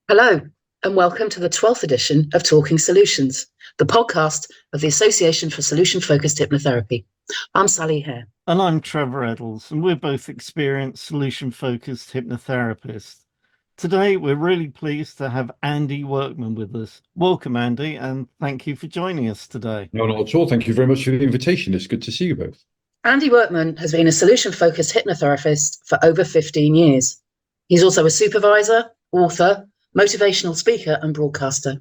Hello, and welcome to the 12th edition of Talking Solutions, the podcast of the Association for Solution-Focused Hypnotherapy. I'm Sally Hare. And I'm Trevor Eddles, and we're both experienced solution-focused hypnotherapists. Today, we're really pleased to have Andy Workman with us. Welcome, Andy, and thank you for joining us today. No, not at all. Thank you very much for the invitation. It's good to see you both. Andy Workman has been a solution-focused hypnotherapist for over 15 years. He's also a supervisor, author, motivational speaker, and broadcaster.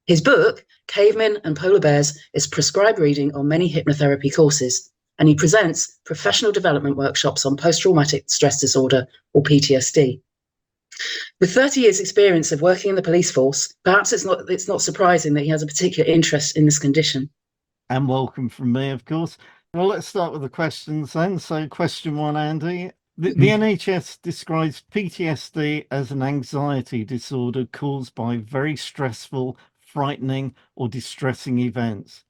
His book, Cavemen and Polar Bears, is prescribed reading on many hypnotherapy courses, and he presents professional development workshops on post-traumatic stress disorder, or PTSD. With 30 years' experience of working in the police force, perhaps it's not surprising that he has a particular interest in this condition. And welcome from me, of course. Well, let's start with the questions then. So question one, Andy. The NHS describes PTSD as an anxiety disorder caused by very stressful, frightening, or distressing events.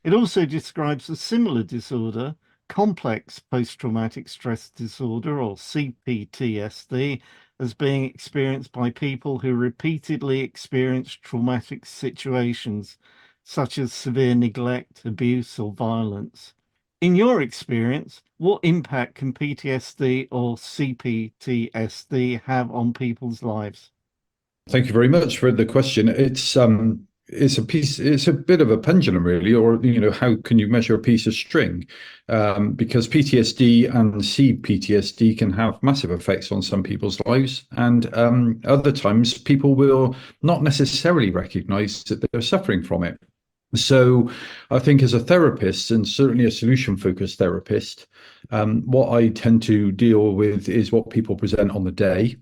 It also describes a similar disorder, complex post-traumatic stress disorder, or CPTSD, as being experienced by people who repeatedly experience traumatic situations, such as severe neglect, abuse, or violence. In your experience, what impact can PTSD or CPTSD have on people's lives? Thank you very much for the question. It's a bit of a pendulum, really, or how can you measure a piece of string? Because PTSD and CPTSD can have massive effects on some people's lives, and other times people will not necessarily recognize that they're suffering from it. So I think as a therapist, and certainly a solution-focused therapist, what I tend to deal with is what people present on the day.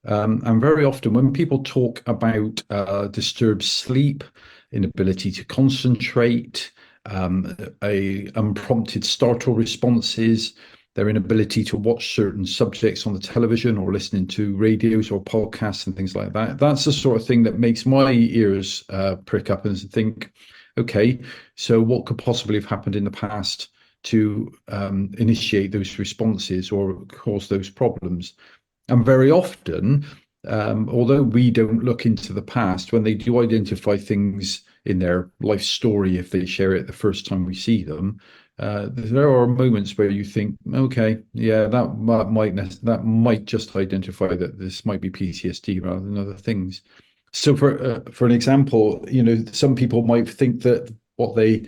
And very often when people talk about disturbed sleep, inability to concentrate, unprompted startle responses, their inability to watch certain subjects on the television or listening to radios or podcasts and things like that, that's the sort of thing that makes my ears prick up and think, okay, so what could possibly have happened in the past to initiate those responses or cause those problems? And very often, although we don't look into the past, when they do identify things in their life story, if they share it the first time we see them, there are moments where you think, okay, yeah, that might just identify that this might be PTSD rather than other things. So for an example, some people might think that what they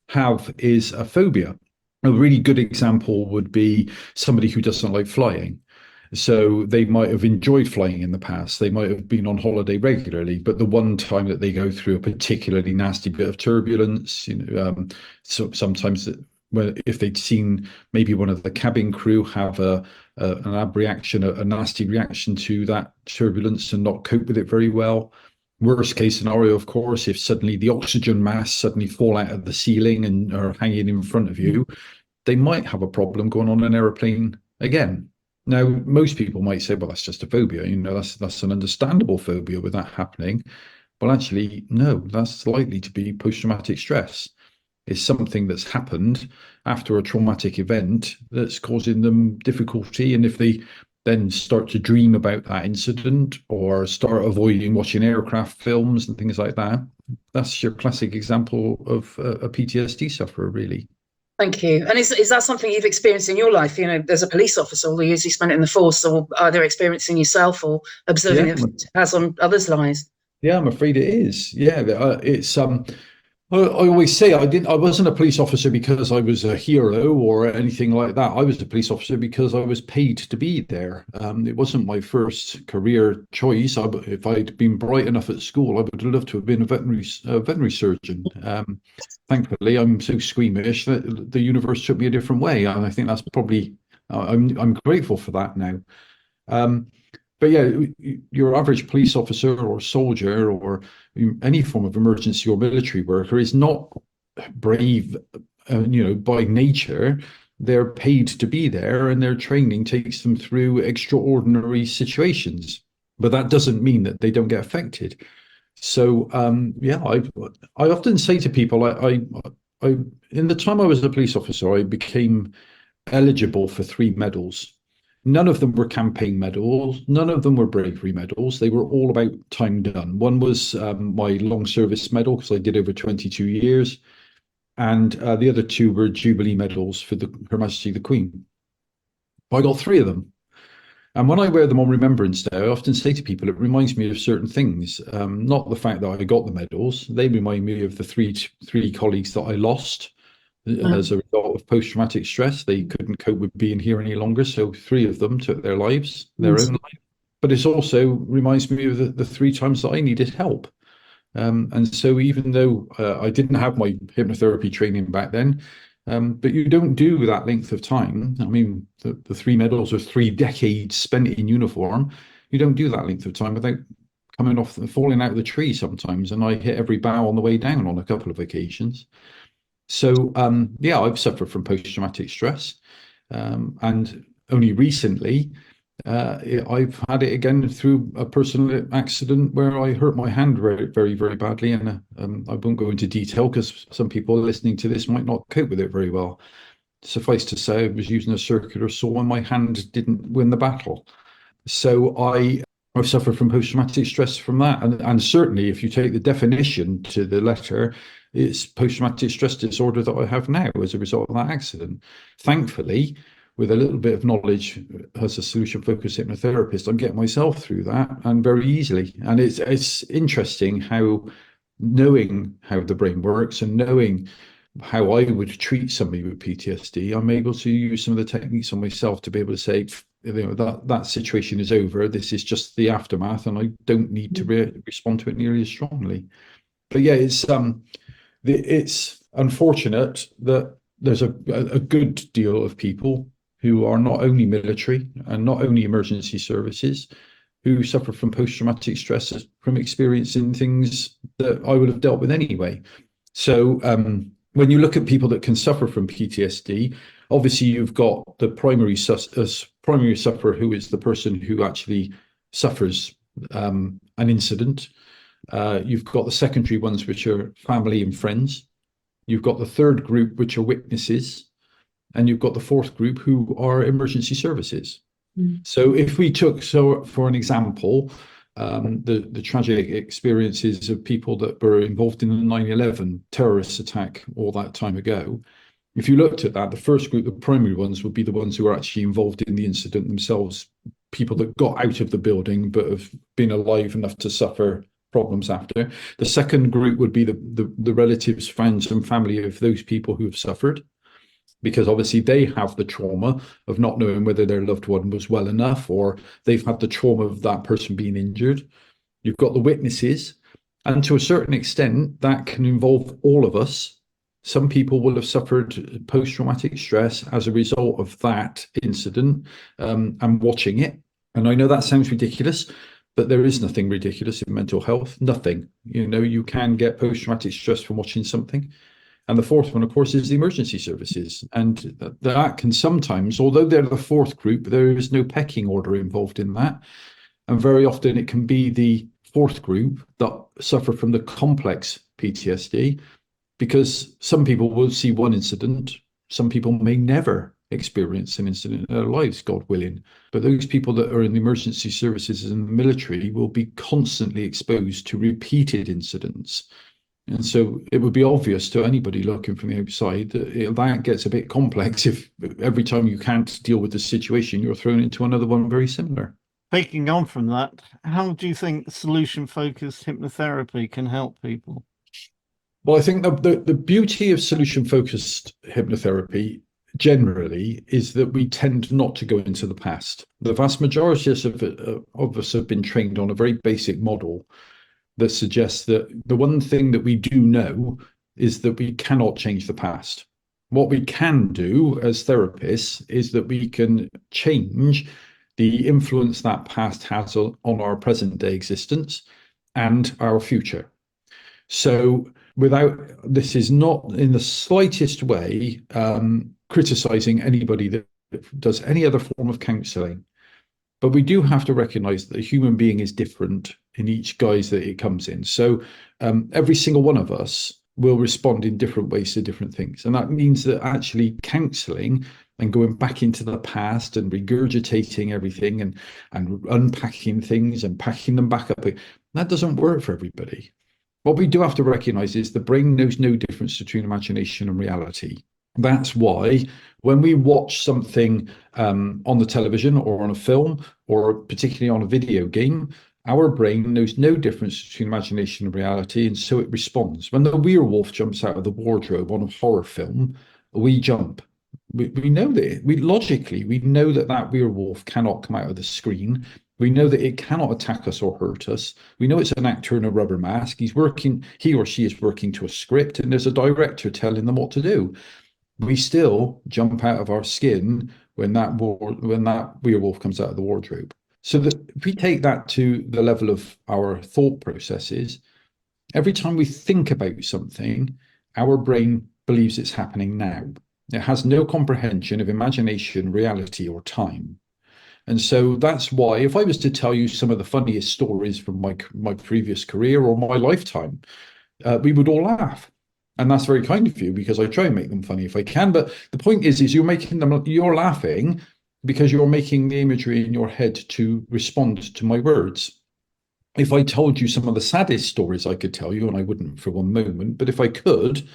have is a phobia. A really good example would be somebody who doesn't like flying. So they might have enjoyed flying in the past. They might have been on holiday regularly, but the one time that they go through a particularly nasty bit of turbulence, so sometimes if they'd seen maybe one of the cabin crew have an abreaction, a nasty reaction to that turbulence and not cope with it very well. Worst case scenario, of course, if suddenly the oxygen masks suddenly fall out of the ceiling and are hanging in front of you, they might have a problem going on an aeroplane again. Now, most people might say, well, that's just a phobia. That's an understandable phobia with that happening. Well, actually, no, that's likely to be post-traumatic stress. It's something that's happened after a traumatic event that's causing them difficulty. And if they then start to dream about that incident or start avoiding watching aircraft films and things like that, that's your classic example of a PTSD sufferer, really. Thank you. And is that something you've experienced in your life? As a police officer, all the years you spent in the force, or either experiencing yourself or observing it has on others' lives? Yeah, I'm afraid it is. Yeah, it's I always say I wasn't a police officer because I was a hero or anything like that. I was a police officer because I was paid to be there. It wasn't my first career choice. If I'd been bright enough at school, I would have loved to have been a veterinary surgeon. Thankfully, I'm so squeamish that the universe took me a different way, and I think that's probably I'm grateful for that now. But yeah, your average police officer or soldier or any form of emergency or military worker is not brave, by nature. They're paid to be there, and their training takes them through extraordinary situations. But that doesn't mean that they don't get affected. So yeah, I often say to people, I in the time I was a police officer, I became eligible for 3 medals. None of them were campaign medals. None of them were bravery medals. They were all about time done. One was my long service medal, because I did over 22 years. And the other two were Jubilee medals for Her Majesty the Queen. I got 3 of them. And when I wear them on Remembrance Day, I often say to people, it reminds me of certain things. Not the fact that I got the medals. They remind me of the three colleagues that I lost as a result of post-traumatic stress. They couldn't cope with being here any longer. So 3 of them took their lives, their own life. But it also reminds me of the 3 times that I needed help. And so even though I didn't have my hypnotherapy training back then, but you don't do that length of time. I mean, the 3 medals are 3 decades spent in uniform. You don't do that length of time without coming off, falling out of the tree sometimes. And I hit every bough on the way down on a couple of occasions. So, yeah, I've suffered from post-traumatic stress. And only recently, I've had it again through a personal accident where I hurt my hand very, very, very badly. And I won't go into detail because some people listening to this might not cope with it very well. Suffice to say, I was using a circular saw and my hand didn't win the battle. So I've suffered from post-traumatic stress from that. And certainly, if you take the definition to the letter, it's post-traumatic stress disorder that I have now as a result of that accident. Thankfully, with a little bit of knowledge as a solution-focused hypnotherapist, I'm getting myself through that, and very easily. And it's interesting how, knowing how the brain works and knowing how I would treat somebody with PTSD, I'm able to use some of the techniques on myself to be able to say, that situation is over. This is just the aftermath, and I don't need to respond to it nearly as strongly. But yeah, it's unfortunate that there's a good deal of people who are not only military and not only emergency services, who suffer from post-traumatic stress from experiencing things that I would have dealt with anyway. So when you look at people that can suffer from PTSD, obviously you've got the primary sufferer, who is the person who actually suffers an incident. You've got the secondary ones, which are family and friends. You've got the third group, which are witnesses. And you've got the fourth group, who are emergency services. So if we took, for an example, the tragic experiences of people that were involved in the 9/11 terrorist attack all that time ago, if you looked at that, the first group, the primary ones, would be the ones who are actually involved in the incident themselves, people that got out of the building but have been alive enough to suffer problems after. The second group would be the relatives, friends and family of those people who have suffered, because obviously they have the trauma of not knowing whether their loved one was well enough, or they've had the trauma of that person being injured. You've got the witnesses, and to a certain extent, that can involve all of us. Some people will have suffered post-traumatic stress as a result of that incident and watching it. And I know that sounds ridiculous, but there is nothing ridiculous in mental health, nothing. You can get post-traumatic stress from watching something. And the fourth one, of course, is the emergency services. And that can sometimes, although they're the fourth group, there is no pecking order involved in that. And very often it can be the fourth group that suffer from the complex PTSD, because some people will see one incident. Some people may never experience an incident in their lives, God willing. But those people that are in the emergency services and the military will be constantly exposed to repeated incidents. And so it would be obvious to anybody looking from the outside that that gets a bit complex if every time you can't deal with the situation, you're thrown into another one very similar. Taking on from that, how do you think solution-focused hypnotherapy can help people? Well, I think the beauty of solution-focused hypnotherapy generally is that we tend not to go into the past. The vast majority of us have been trained on a very basic model that suggests that the one thing that we do know is that we cannot change the past. What we can do as therapists is that we can change the influence that past has on our present day existence and our future. So this is not in the slightest way criticizing anybody that does any other form of counseling. But we do have to recognize that the human being is different in each guise that it comes in. So every single one of us will respond in different ways to different things. And that means that actually counseling and going back into the past and regurgitating everything and unpacking things and packing them back up. That doesn't work for everybody. What we do have to recognize is the brain knows no difference between imagination and reality. That's why when we watch something on the television or on a film, or particularly on a video game, our brain knows no difference between imagination and reality, and so it responds. When the werewolf jumps out of the wardrobe on a horror film, we jump. We know that logically we know that werewolf cannot come out of the screen. We know that it cannot attack us or hurt us. We know it's an actor in a rubber mask. He or she is working to a script, and there's a director telling them what to do. We still jump out of our skin when that werewolf comes out of the wardrobe. So that if we take that to the level of our thought processes, every time we think about something, our brain believes it's happening now. It has no comprehension of imagination, reality, or time. And so that's why, if I was to tell you some of the funniest stories from my previous career or my lifetime, we would all laugh. And that's very kind of you, because I try and make them funny if I can. But the point is you're laughing because you're making the imagery in your head to respond to my words. If I told you some of the saddest stories I could tell you, and I wouldn't for one moment, but if I could,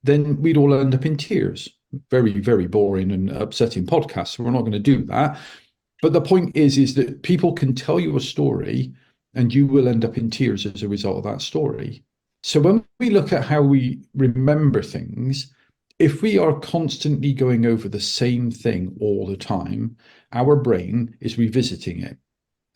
then we'd all end up in tears. Very, very boring and upsetting podcast. So we're not going to do that. But the point is that people can tell you a story and you will end up in tears as a result of that story. So when we look at how we remember things, if we are constantly going over the same thing all the time, our brain is revisiting it.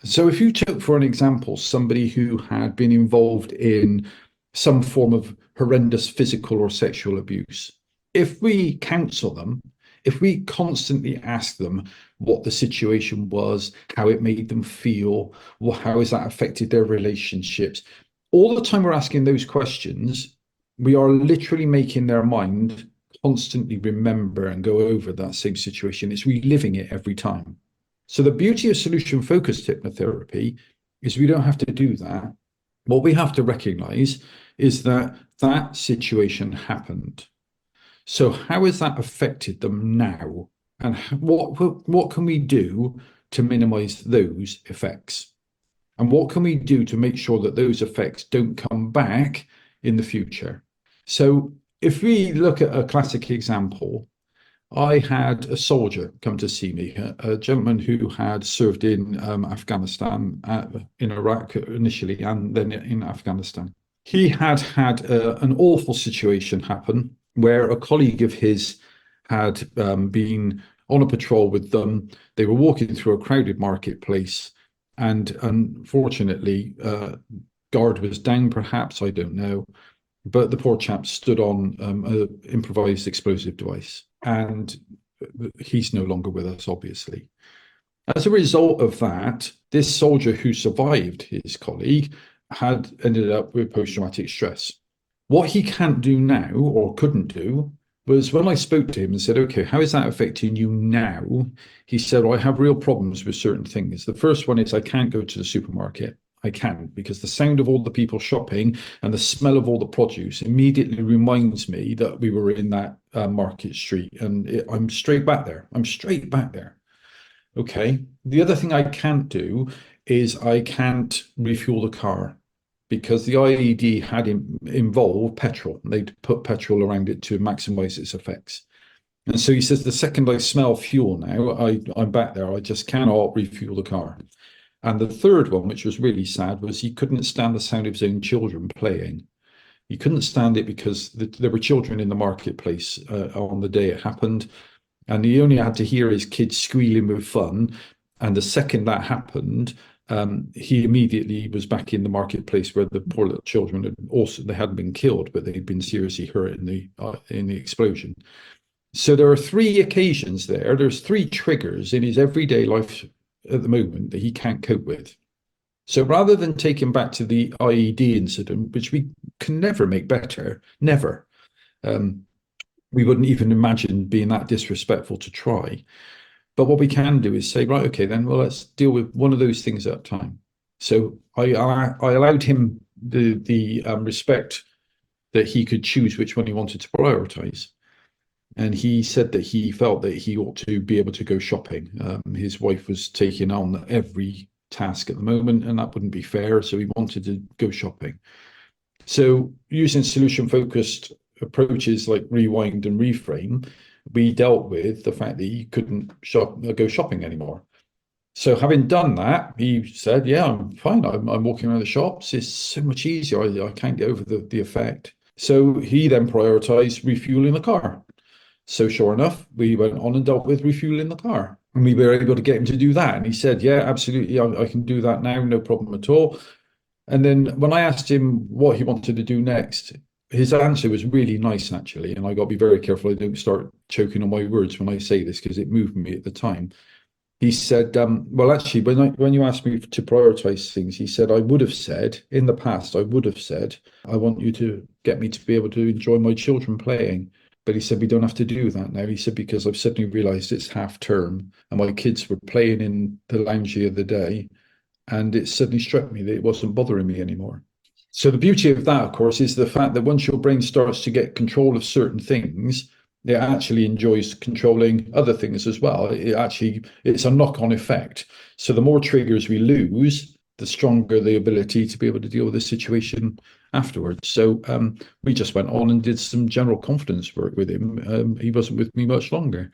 So if you took, for an example, somebody who had been involved in some form of horrendous physical or sexual abuse, if we counsel them, if we constantly ask them what the situation was, how it made them feel, how has that affected their relationships, all the time we're asking those questions, we are literally making their mind constantly remember and go over that same situation. It's reliving it every time. So the beauty of solution-focused hypnotherapy is we don't have to do that. What we have to recognize is that that situation happened. So how has that affected them now? And what can we do to minimize those effects? And what can we do to make sure that those effects don't come back in the future? So if we look at a classic example, I had a soldier come to see me, a gentleman who had served in Afghanistan, in Iraq initially, and then in Afghanistan. He had an awful situation happen where a colleague of his had been on a patrol with them. They were walking through a crowded marketplace, and unfortunately, guard was down, perhaps, I don't know. But the poor chap stood on an improvised explosive device, and he's no longer with us, obviously. As a result of that, this soldier who survived his colleague had ended up with post-traumatic stress. What he can't do now, or couldn't do, was when I spoke to him and said, okay, how is that affecting you now? He said, well, I have real problems with certain things. The first one is I can't go to the supermarket. I can't, because the sound of all the people shopping and the smell of all the produce immediately reminds me that we were in that market street, and I'm straight back there. I'm straight back there. Okay. The other thing I can't do is I can't refuel the car, because the IED had involved petrol. They'd put petrol around it to maximize its effects. And so he says, the second I smell fuel now, I'm back there. I just cannot refuel the car. And the third one, which was really sad, was he couldn't stand the sound of his own children playing. He couldn't stand it because there were children in the marketplace on the day it happened, and he only had to hear his kids squealing with fun. And the second that happened, he immediately was back in the marketplace where the poor little children they hadn't been killed, but they'd been seriously hurt in the explosion. So there are three occasions there. There's three triggers in his everyday life at the moment that he can't cope with. So rather than take him back to the IED incident, which we can never make better, never, we wouldn't even imagine being that disrespectful to try. But what we can do is say, right, okay, then, well, let's deal with one of those things at a time. So I allowed him the respect that he could choose which one he wanted to prioritize. And he said that he felt that he ought to be able to go shopping. His wife was taking on every task at the moment, and that wouldn't be fair. So he wanted to go shopping. So using solution-focused approaches like rewind and reframe, we dealt with the fact that he couldn't go shopping anymore. So having done that, he said, yeah, I'm fine. I'm walking around the shops. It's so much easier. I can't get over the effect. So he then prioritized refueling the car. So sure enough, we went on and dealt with refueling the car. And we were able to get him to do that. And he said, yeah, absolutely. I can do that now. No problem at all. And then when I asked him what he wanted to do next, his answer was really nice, actually. And I got to be very careful I don't start choking on my words when I say this, because it moved me at the time. He said, well, actually, when you asked me to prioritize things, he said, I would have said, in the past, I would have said, I want you to get me to be able to enjoy my children playing. But he said, we don't have to do that now. He said, because I've suddenly realized it's half term and my kids were playing in the lounge the other day. And it suddenly struck me that it wasn't bothering me anymore. So the beauty of that, of course, is the fact that once your brain starts to get control of certain things, it actually enjoys controlling other things as well. It's a knock-on effect. So the more triggers we lose, the stronger the ability to be able to deal with the situation afterwards. So we just went on and did some general confidence work with him. He wasn't with me much longer,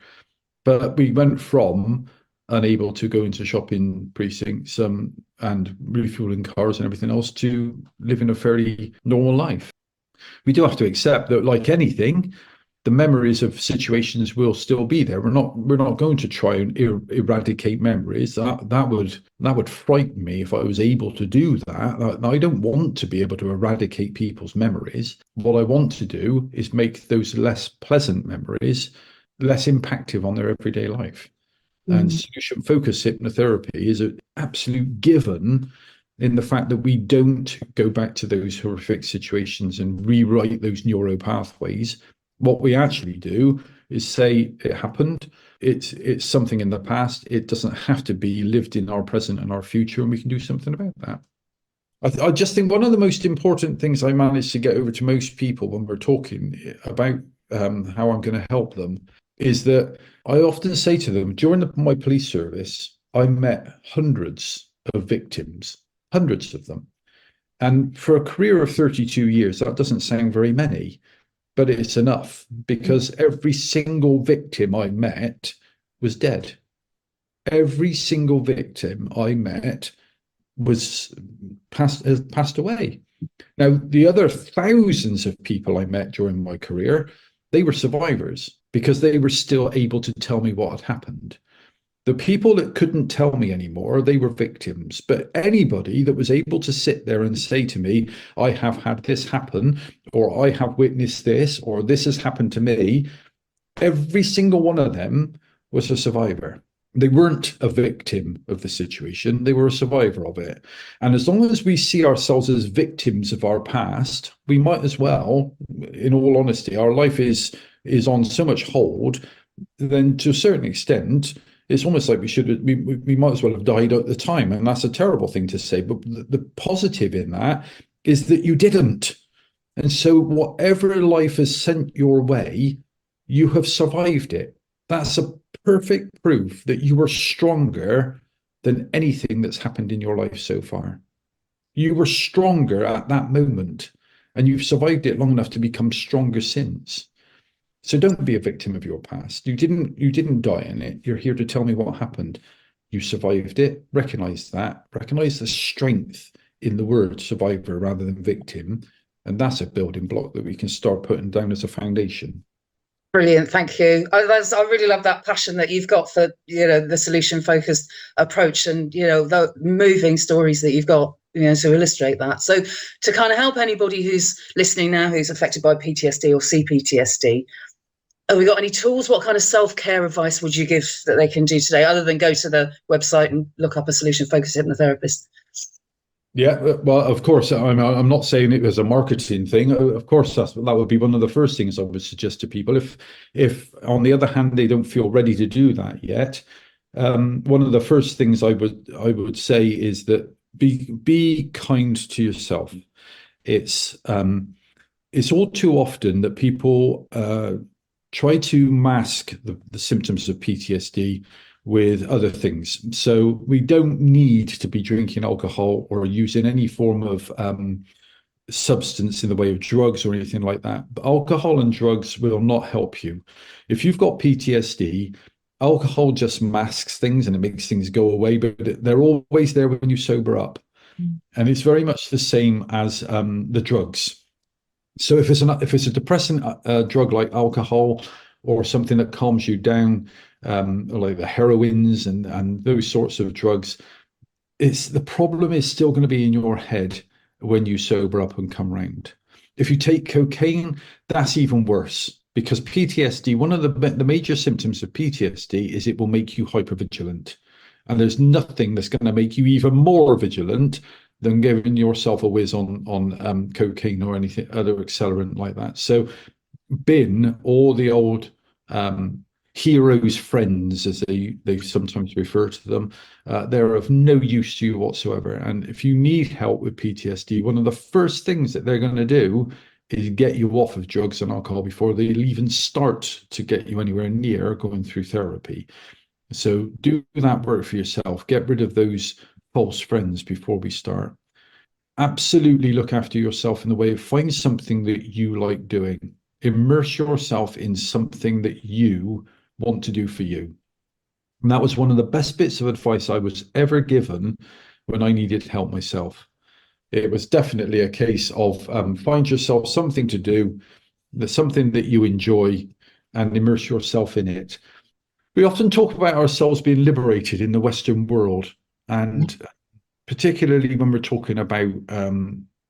but we went from unable to go into shopping precincts and refueling cars and everything else to living a fairly normal life. We do have to accept that, like anything, the memories of situations will still be there. We're not going to try and eradicate memories. That would frighten me if I was able to do that. I don't want to be able to eradicate people's memories. What I want to do is make those less pleasant memories less impactful on their everyday life. And solution-focused hypnotherapy is an absolute given in the fact that we don't go back to those horrific situations and rewrite those neural pathways. What we actually do is say it happened. It's something in the past. It doesn't have to be lived in our present and our future, and we can do something about that. I just think one of the most important things I manage to get over to most people when we're talking about how I'm going to help them is that I often say to them, during my police service, I met hundreds of victims, hundreds of them. And for a career of 32 years, that doesn't sound very many, but it's enough, because every single victim I met was dead. Every single victim I met has passed away. Now, the other thousands of people I met during my career, they were survivors because they were still able to tell me what had happened. The people that couldn't tell me anymore, they were victims. But anybody that was able to sit there and say to me, I have had this happen, or I have witnessed this, or this has happened to me, every single one of them was a survivor. They weren't a victim of the situation, they were a survivor of it. And as long as we see ourselves as victims of our past, we might as well, in all honesty, our life is on so much hold, then to a certain extent, it's almost like we might as well have died at the time. And that's a terrible thing to say. But the positive in that is that you didn't. And so whatever life has sent your way, you have survived it. That's a perfect proof that you are stronger than anything that's happened in your life so far. You were stronger at that moment, and you've survived it long enough to become stronger since. So don't be a victim of your past. You didn't die in it. You're here to tell me what happened. You survived it. Recognize that. Recognize the strength in the word survivor rather than victim. And that's a building block that we can start putting down as a foundation. Brilliant, thank you. I really love that passion that you've got for the solution-focused approach, and the moving stories that you've got to illustrate that. So to kind of help anybody who's listening now who's affected by PTSD or CPTSD, have we got any tools? What kind of self-care advice would you give that they can do today, other than go to the website and look up a solution-focused hypnotherapist? Yeah, well, of course, I'm not saying it was a marketing thing. Of course, that would be one of the first things I would suggest to people. If on the other hand, they don't feel ready to do that yet, one of the first things I would say is that be kind to yourself. It's all too often that people try to mask the symptoms of PTSD with other things. So we don't need to be drinking alcohol or using any form of substance in the way of drugs or anything like that. But alcohol and drugs will not help you. If you've got PTSD, alcohol just masks things and it makes things go away, but they're always there when you sober up. And it's very much the same as the drugs. So if it's a depressant drug like alcohol or something that calms you down, like the heroines and those sorts of drugs, the problem is still going to be in your head when you sober up and come round. If you take cocaine, that's even worse, because PTSD, one of the major symptoms of PTSD is it will make you hypervigilant. And there's nothing that's going to make you even more vigilant than giving yourself a whiz on cocaine or anything other accelerant like that. So bin, or the old heroes' friends, as they sometimes refer to them, they're of no use to you whatsoever. And if you need help with PTSD, one of the first things that they're going to do is get you off of drugs and alcohol before they'll even start to get you anywhere near going through therapy. So do that work for yourself. Get rid of those false friends before we start. Absolutely look after yourself in the way of find something that you like doing. Immerse yourself in something that you want to do for you. And that was one of the best bits of advice I was ever given when I needed help myself. It was definitely a case of find yourself something to do, that's something that you enjoy, and immerse yourself in it. We often talk about ourselves being liberated in the Western world, and particularly when we're talking about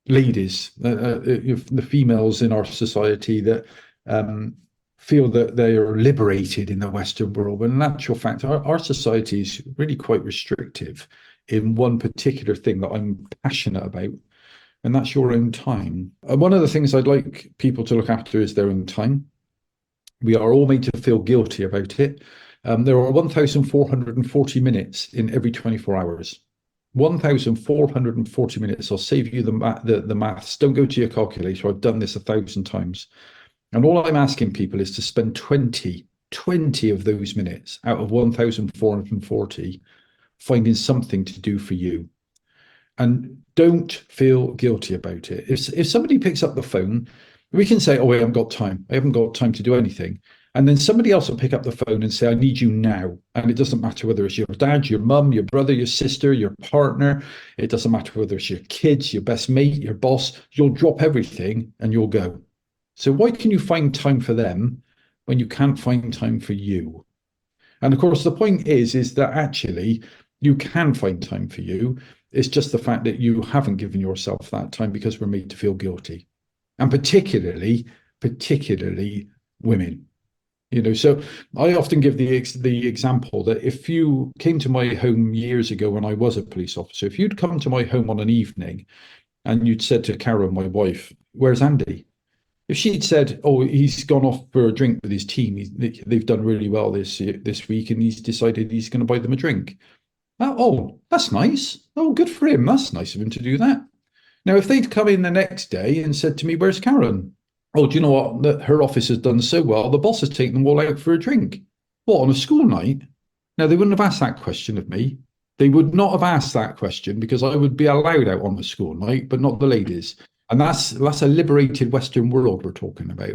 ladies, the females in our society that feel that they are liberated in the Western world, when in actual fact, our society is really quite restrictive in one particular thing that I'm passionate about, and that's your own time. And one of the things I'd like people to look after is their own time. We are all made to feel guilty about it. There are 1,440 minutes in every 24 hours. 1,440 minutes. I'll save you the maths. Don't go to your calculator. I've done this 1,000 times. And all I'm asking people is to spend 20 of those minutes out of 1,440 finding something to do for you. And don't feel guilty about it. If somebody picks up the phone, we can say, oh, I haven't got time. I haven't got time to do anything. And then somebody else will pick up the phone and say, I need you now. And it doesn't matter whether it's your dad, your mum, your brother, your sister, your partner. It doesn't matter whether it's your kids, your best mate, your boss. You'll drop everything and you'll go. So why can you find time for them when you can't find time for you? And of course, the point is that actually you can find time for you. It's just the fact that you haven't given yourself that time because we're made to feel guilty. And particularly women. So I often give the example that if you came to my home years ago when I was a police officer, if you'd come to my home on an evening and you'd said to Karen, my wife, where's Andy? If she'd said, oh, he's gone off for a drink with his team, they've done really well this week and he's decided he's going to buy them a drink. Oh, that's nice. Oh, good for him. That's nice of him to do that. Now, if they'd come in the next day and said to me, where's Karen? Oh, do you know what? That her office has done so well, the boss has taken them all out for a drink. What, on a school night? Now, they wouldn't have asked that question of me. They would not have asked that question because I would be allowed out on a school night, but not the ladies. And that's a liberated Western world we're talking about.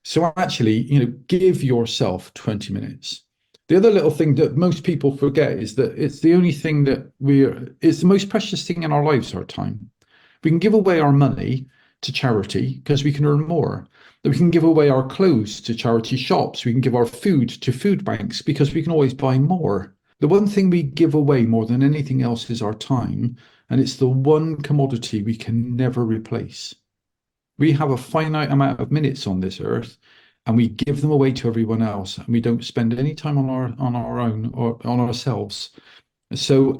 So actually, give yourself 20 minutes. The other little thing that most people forget is that it's the only thing it's the most precious thing in our lives, our time. We can give away our money to charity because we can earn more. We can give away our clothes to charity shops. We can give our food to food banks because we can always buy more. The one thing we give away more than anything else is our time, and it's the one commodity we can never replace. We have a finite amount of minutes on this earth, and we give them away to everyone else, and we don't spend any time on our own or on ourselves. So,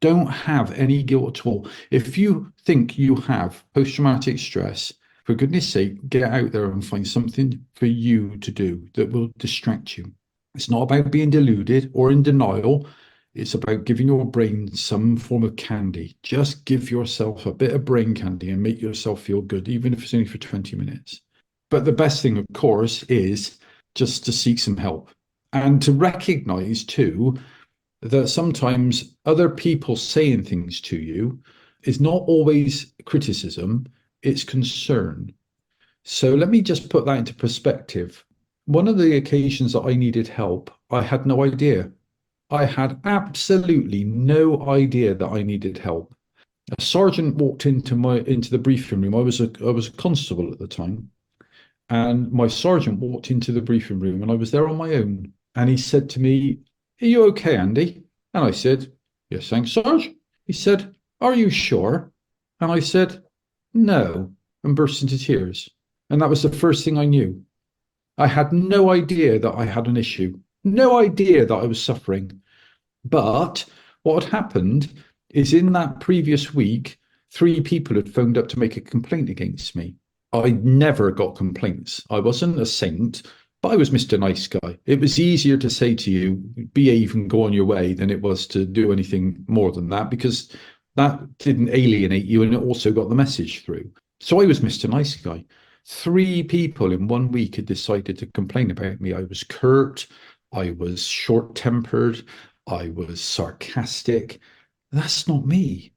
don't have any guilt at all. If you think you have post-traumatic stress, for goodness sake, get out there and find something for you to do that will distract you. It's not about being deluded or in denial. It's about giving your brain some form of candy. Just give yourself a bit of brain candy and make yourself feel good, even if it's only for 20 minutes. But the best thing, of course, is just to seek some help and to recognize too that sometimes other people saying things to you is not always criticism, it's concern. So let me just put that into perspective. One of the occasions that I needed help, I had no idea. I had absolutely no idea that I needed help. A sergeant walked into the briefing room. I was a constable at the time, and my sergeant walked into the briefing room, and I was there on my own. And he said to me, "Are you okay, Andy?" And I said, "Yes, thanks, Sarge." He said, "Are you sure?" And I said, "No," and burst into tears. And that was the first thing I knew. I had no idea that I had an issue, no idea that I was suffering. But what had happened is in that previous week, 3 people had phoned up to make a complaint against me. I never got complaints. I wasn't a saint, but I was Mr. Nice Guy. It was easier to say to you, behave and go on your way, than it was to do anything more than that, because that didn't alienate you and it also got the message through. So I was Mr. Nice Guy. 3 people in 1 week had decided to complain about me. I was curt, I was short-tempered, I was sarcastic. That's not me.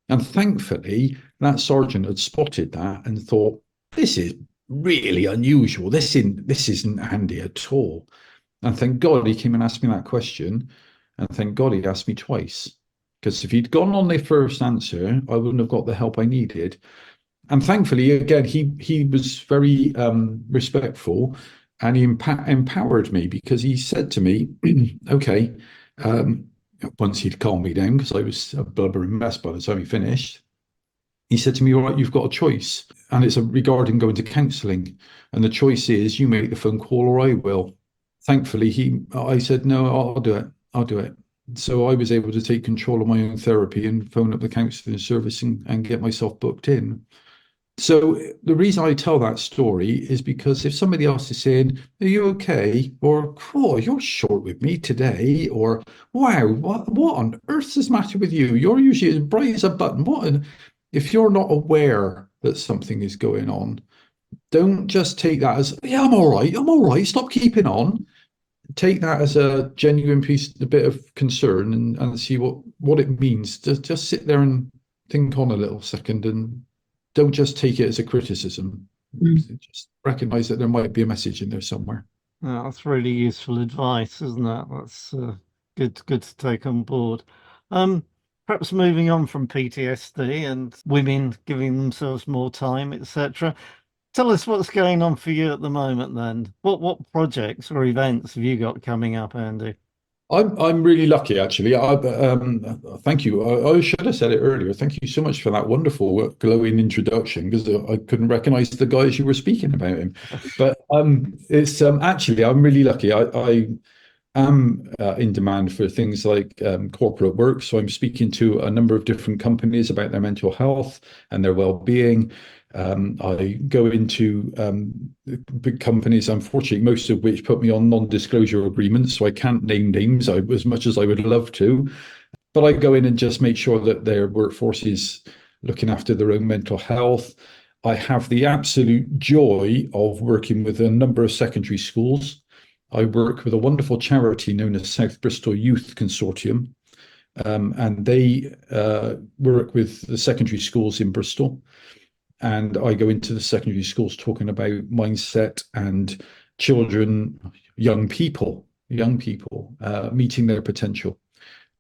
And thankfully, that sergeant had spotted that and thought, this is really unusual. This isn't Andy at all. And thank God he came and asked me that question. And thank God he asked me twice. Because if he'd gone on the first answer, I wouldn't have got the help I needed. And thankfully, again, he was very respectful, and he empowered me, because he said to me, okay, once he'd calmed me down, because I was a blubbering mess by the time he finished, he said to me, "All right, you've got a choice, and it's regarding going to counselling, and the choice is you make the phone call or I will." Thankfully, I said, "No, I'll do it. I'll do it." So I was able to take control of my own therapy and phone up the counselling service and get myself booked in. So the reason I tell that story is because if somebody else is saying, "Are you okay?" or, "Oh, you're short with me today," or, "Wow, what on earth is the matter with you? You're usually as bright as a button." If you're not aware that something is going on, don't just take that as, "Yeah, I'm all right, stop keeping on." Take that as a genuine a bit of concern, and see what it means. Just sit there and think on a little second, and don't just take it as a criticism. Just recognize that there might be a message in there somewhere. Yeah, that's really useful advice, isn't it? That's good to take on board. Perhaps moving on from PTSD and women giving themselves more time, etc. Tell us what's going on for you at the moment then. What projects or events have you got coming up, Andy? I'm really lucky, actually. Thank you. I should have said it earlier. Thank you so much for that wonderful glowing introduction, because I couldn't recognize the guy as you were speaking about him. But it's actually, I'm really lucky. I am in demand for things like corporate work. So I'm speaking to a number of different companies about their mental health and their well-being. I go into big companies, unfortunately, most of which put me on non-disclosure agreements, so I can't name names as much as I would love to. But I go in and just make sure that their workforce is looking after their own mental health. I have the absolute joy of working with a number of secondary schools. I work with a wonderful charity known as South Bristol Youth Consortium, and they work with the secondary schools in Bristol. And I go into the secondary schools talking about mindset and children, young people meeting their potential.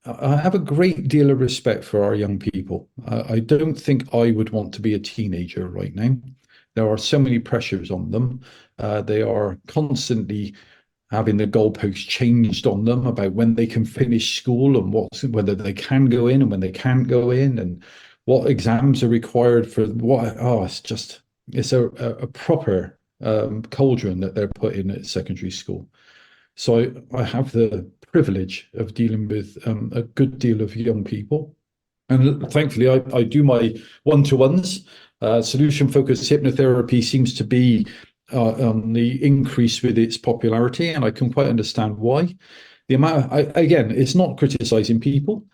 I have a great deal of respect for our young people. I don't think I would want to be a teenager right now. There are so many pressures on them. They are constantly having the goalposts changed on them about when they can finish school and whether they can go in and when they can't go in, and what exams are required for what. Oh, it's a proper cauldron that they're put in at secondary school. So I have the privilege of dealing with a good deal of young people. And thankfully, I do my one-to-ones. Solution-focused hypnotherapy seems to be on the increase with its popularity, and I can quite understand why. The amount, again, it's not criticizing people.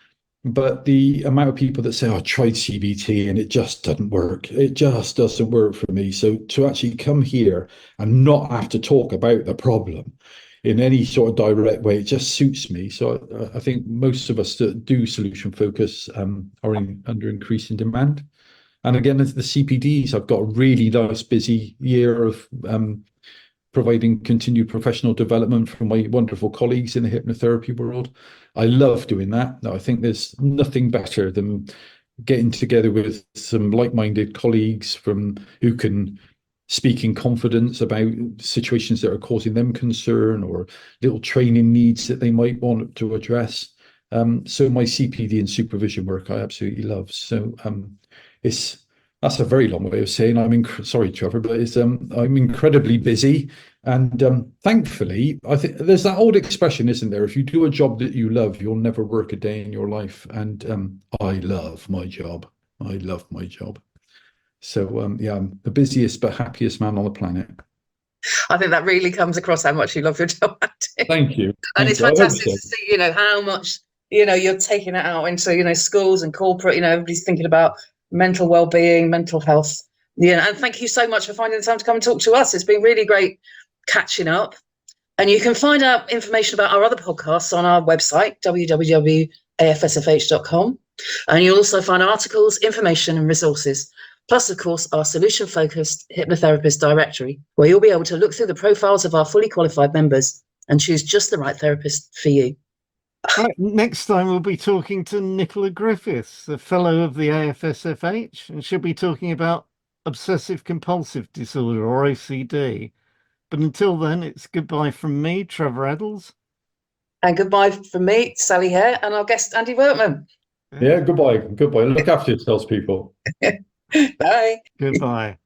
But the amount of people that say, "Oh, I tried CBT and it just doesn't work. It just doesn't work for me." So to actually come here and not have to talk about the problem in any sort of direct way, it just suits me. So I think most of us that do solution focus are under increasing demand. And again, as the CPDs, I've got a really nice busy year of providing continued professional development from my wonderful colleagues in the hypnotherapy world. I love doing that. I think there's nothing better than getting together with some like-minded colleagues who can speak in confidence about situations that are causing them concern or little training needs that they might want to address. So my CPD and supervision work I absolutely love. So that's a very long way of saying sorry, Trevor, but I'm incredibly busy, and thankfully, I think there's that old expression, isn't there? If you do a job that you love, you'll never work a day in your life. And I love my job. I love my job. So yeah, I'm the busiest but happiest man on the planet. I think that really comes across how much you love your job, Andy. Thank you. And it's fantastic to see, how much, you're taking it out into, schools and corporate, everybody's thinking about mental well-being, mental health. And thank you so much for finding the time to come and talk to us. It's been really great catching up. And you can find out information about our other podcasts on our website, www.afsfh.com. And you'll also find articles, information and resources. Plus, of course, our Solution-Focused Hypnotherapist directory, where you'll be able to look through the profiles of our fully qualified members and choose just the right therapist for you. Right, next time we'll be talking to Nicola Griffiths, a fellow of the AFSFH, and she'll be talking about obsessive compulsive disorder, or OCD. But until then, it's goodbye from me, Trevor Eddles. And goodbye from me, Sally Hare, and our guest, Andy Workman. Yeah, goodbye. Goodbye. Look after yourselves, people. Bye. Goodbye.